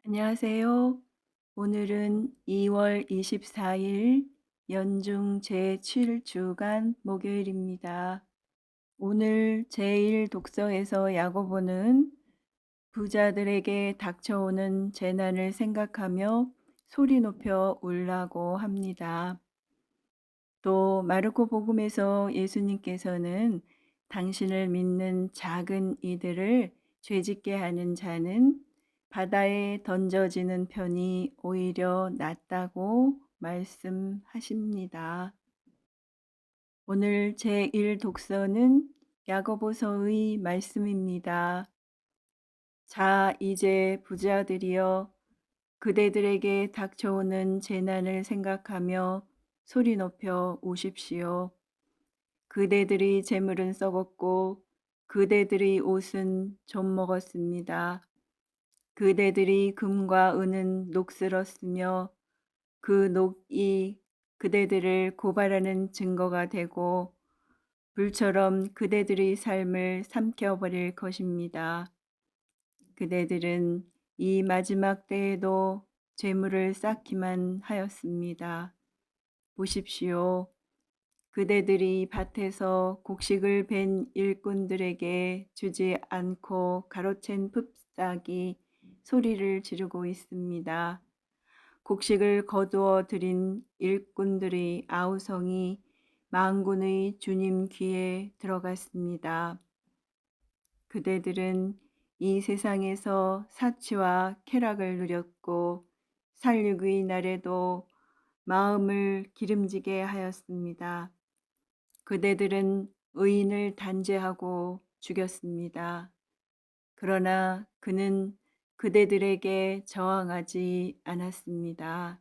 안녕하세요. 오늘은 2월 24일 연중 제7주간 목요일입니다. 오늘 제1 독서에서 야고보는 부자들에게 닥쳐오는 재난을 생각하며 소리 높여 울라고 합니다. 또 마르코 복음에서 예수님께서는 당신을 믿는 작은 이들을 죄짓게 하는 자는 바다에 던져지는 편이 오히려 낫다고 말씀하십니다. 오늘 제1 독서는 야고보서의 말씀입니다. 자, 이제 부자들이여 그대들에게 닥쳐오는 재난을 생각하며 소리 높여 우십시오. 그대들의 재물은 썩었고 그대들의 옷은 좀 먹었습니다. 그대들이 금과 은은 녹슬었으며 그 녹이 그대들을 고발하는 증거가 되고 불처럼 그대들의 삶을 삼켜버릴 것입니다. 그대들은 이 마지막 때에도 재물을 쌓기만 하였습니다. 보십시오. 그대들이 밭에서 곡식을 벤 일꾼들에게 주지 않고 가로챈 풋싹이 소리를 지르고 있습니다. 곡식을 거두어 들인 일꾼들의 아우성이 만군의 주님 귀에 들어갔습니다. 그대들은 이 세상에서 사치와 쾌락을 누렸고 살육의 날에도 마음을 기름지게 하였습니다. 그대들은 의인을 단죄하고 죽였습니다. 그러나 그는 그대들에게 저항하지 않았습니다.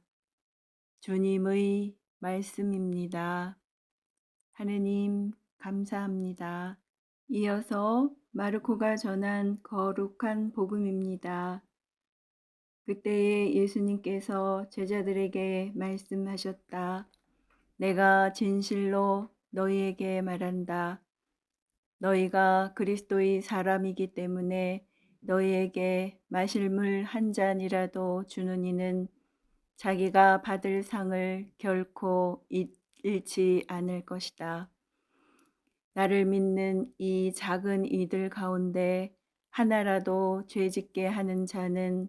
주님의 말씀입니다. 하느님 감사합니다. 이어서 마르코가 전한 거룩한 복음입니다. 그때에 예수님께서 제자들에게 말씀하셨다. 내가 진실로 너희에게 말한다. 너희가 그리스도의 사람이기 때문에 너희에게 마실 물 한 잔이라도 주는 이는 자기가 받을 상을 결코 잃지 않을 것이다. 나를 믿는 이 작은 이들 가운데 하나라도 죄짓게 하는 자는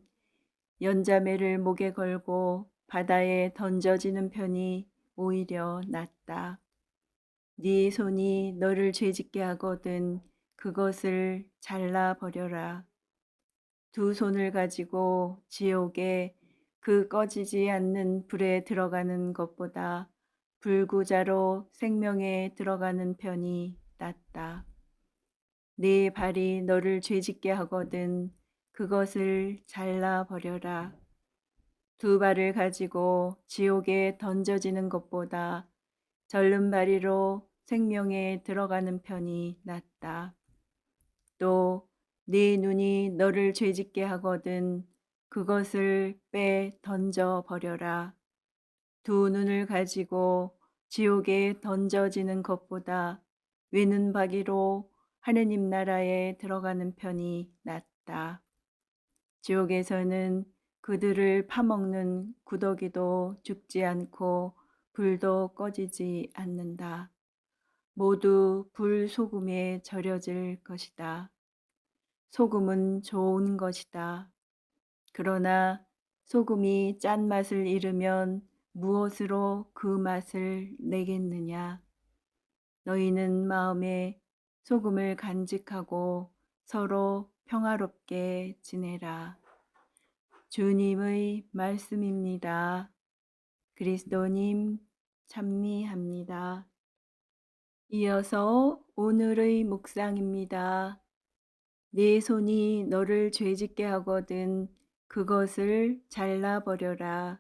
연자매를 목에 걸고 바다에 던져지는 편이 오히려 낫다. 네 손이 너를 죄짓게 하거든 그것을 잘라 버려라. 두 손을 가지고 지옥에 그 꺼지지 않는 불에 들어가는 것보다 불구자로 생명에 들어가는 편이 낫다. 네 발이 너를 죄짓게 하거든 그것을 잘라 버려라. 두 발을 가지고 지옥에 던져지는 것보다 절름발이로 생명에 들어가는 편이 낫다. 또 네 눈이 너를 죄짓게 하거든 그것을 빼 던져 버려라. 두 눈을 가지고 지옥에 던져지는 것보다 외눈박이로 하느님 나라에 들어가는 편이 낫다. 지옥에서는 그들을 파먹는 구더기도 죽지 않고 불도 꺼지지 않는다. 모두 불소금에 절여질 것이다. 소금은 좋은 것이다. 그러나 소금이 짠맛을 잃으면 무엇으로 그 맛을 내겠느냐? 너희는 마음에 소금을 간직하고 서로 평화롭게 지내라. 주님의 말씀입니다. 그리스도님 찬미합니다. 이어서 오늘의 묵상입니다. 네 손이 너를 죄짓게 하거든 그것을 잘라버려라.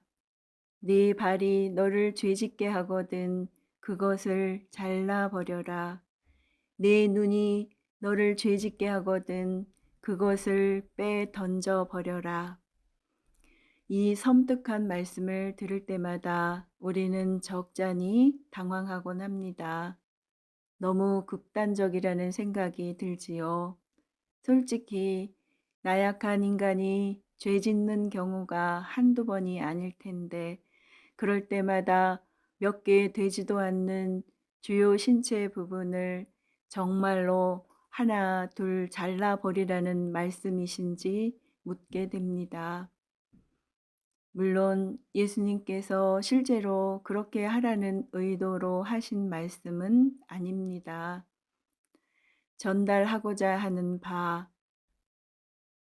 네 발이 너를 죄짓게 하거든 그것을 잘라버려라. 네 눈이 너를 죄짓게 하거든 그것을 빼 던져버려라. 이 섬뜩한 말씀을 들을 때마다 우리는 적잖이 당황하곤 합니다. 너무 극단적이라는 생각이 들지요. 솔직히 나약한 인간이 죄 짓는 경우가 한두 번이 아닐 텐데 그럴 때마다 몇 개 되지도 않는 주요 신체 부분을 정말로 하나 둘 잘라 버리라는 말씀이신지 묻게 됩니다. 물론 예수님께서 실제로 그렇게 하라는 의도로 하신 말씀은 아닙니다. 전달하고자 하는 바,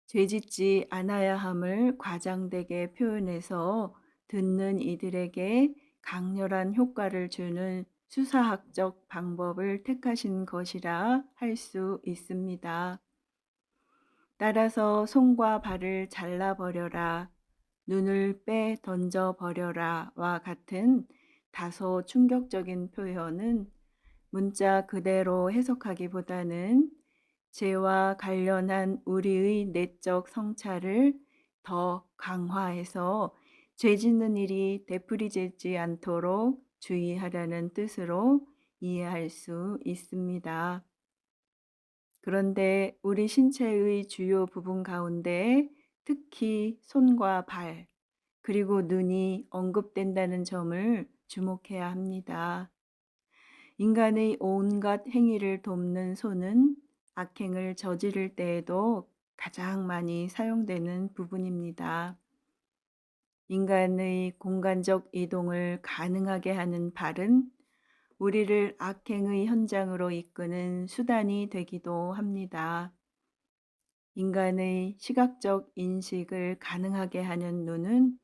죄짓지 않아야 함을 과장되게 표현해서 듣는 이들에게 강렬한 효과를 주는 수사학적 방법을 택하신 것이라 할 수 있습니다. 따라서 손과 발을 잘라버려라, 눈을 빼 던져버려라와 같은 다소 충격적인 표현은 문자 그대로 해석하기보다는 죄와 관련한 우리의 내적 성찰을 더 강화해서 죄 짓는 일이 되풀이되지 않도록 주의하라는 뜻으로 이해할 수 있습니다. 그런데 우리 신체의 주요 부분 가운데 특히 손과 발, 그리고 눈이 언급된다는 점을 주목해야 합니다. 인간의 온갖 행위를 돕는 손은 악행을 저지를 때에도 가장 많이 사용되는 부분입니다. 인간의 공간적 이동을 가능하게 하는 발은 우리를 악행의 현장으로 이끄는 수단이 되기도 합니다. 인간의 시각적 인식을 가능하게 하는 눈은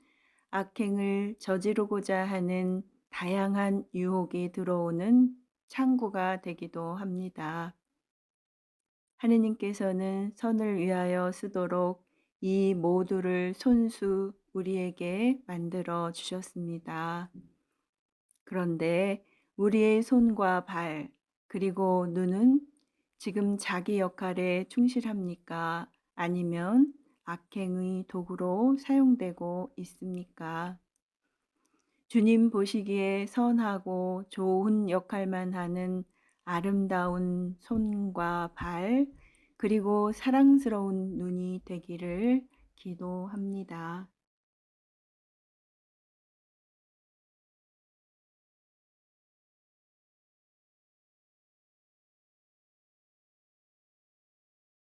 악행을 저지르고자 하는 다양한 유혹이 들어오는 창구가 되기도 합니다. 하느님께서는 선을 위하여 쓰도록 이 모두를 손수 우리에게 만들어 주셨습니다. 그런데 우리의 손과 발, 그리고 눈은 지금 자기 역할에 충실합니까? 아니면 악행의 도구로 사용되고 있습니까? 주님 보시기에 선하고 좋은 역할만 하는 아름다운 손과 발, 그리고 사랑스러운 눈이 되기를 기도합니다.